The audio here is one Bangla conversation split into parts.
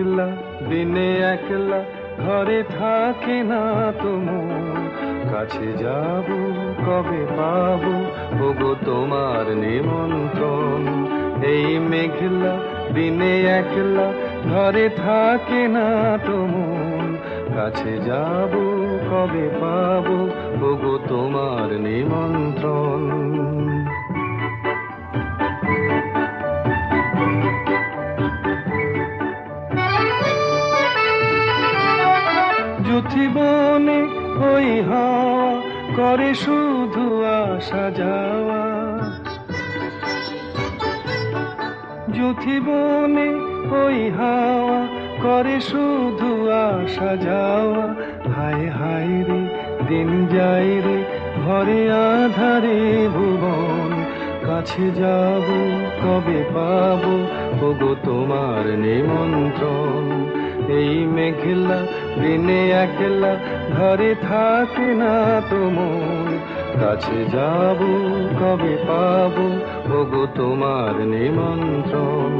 মেঘলা দিনে একলা ঘরে থাকে না তোমার, কাছে যাব কবে পাবো ওগো তোমার নিমন্ত্রণ। এই মেঘলা দিনে একলা ঘরে থাকে না তোমার, কাছে যাব কবে পাবো ওগো তোমার নিমন্ত্রণ। যুথিবনে ওই হাওয়া করে শুধু আসা যাওয়া, যুথিবনে ওই হাওয়া করে শুধু আসা যাওয়া। হায় হায় রে দিন যায় রে ঘরে আধারে ভুবন, কাছে যাব কবে পাবো ওগো তোমার নিমন্ত্রণ। এই মেঘলা দিনে একলা ঘরে থাকে না তোমার, কাছে যাব কবে পাবো ওগো তোমার নিমন্ত্রণ।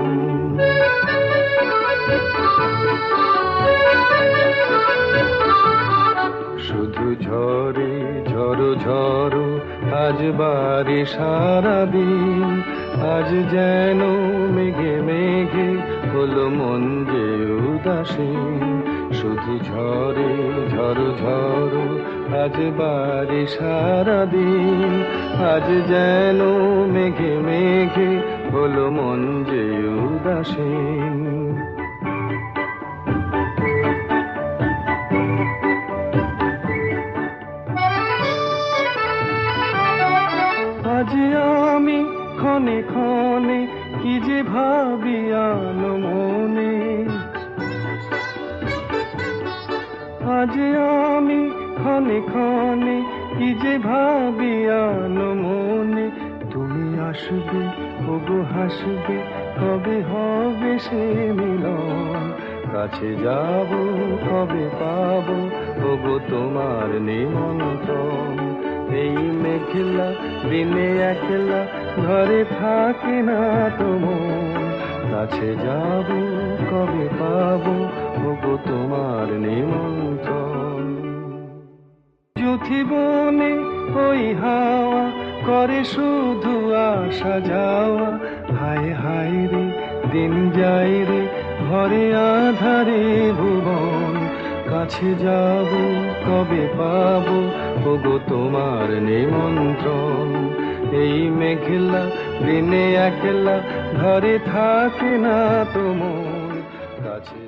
শুধু ঝরে ঝড়ো ঝড়ো আজ বারে সারাদিন, আজ যেন মেঘে মেঘে হলো মন যে উদাসীন। শুধু ঝরে ঝড়ো ঝড়ো আজ বারে সারাদিন, আজ যেন মেঘে মেঘে হলো মন যে উদাসীন। আজ আমি ক্ষণে ক্ষণে কি যে ভাবি আনো মনে, আজ আমি ক্ষণে ক্ষণে কি যে ভাবি আনো মনে। তুমি আসবে ওগো হাসবে কবে হবে সে মিলন, কাছে যাব কবে পাবো ওগো তোমার নিমন্ত্রণ। এই মেঘলা দিনে একলা ঘরে থাকে না তোমার, কাছে যাব কবে পাবো ওগো তোমার নিমন্ত্রণ। যুথিবনে ওই হাওয়া করে শুধু আসা যাওয়া। হায় হায় রে দিন যায় রে ঘরে আধারে ভুবন, কাছে যাব কবে পাবো ওগো তোমার নিমন্ত্রণ। এই মেঘলা দিনে একলা ঘরে থাকে না তোমার, কাছে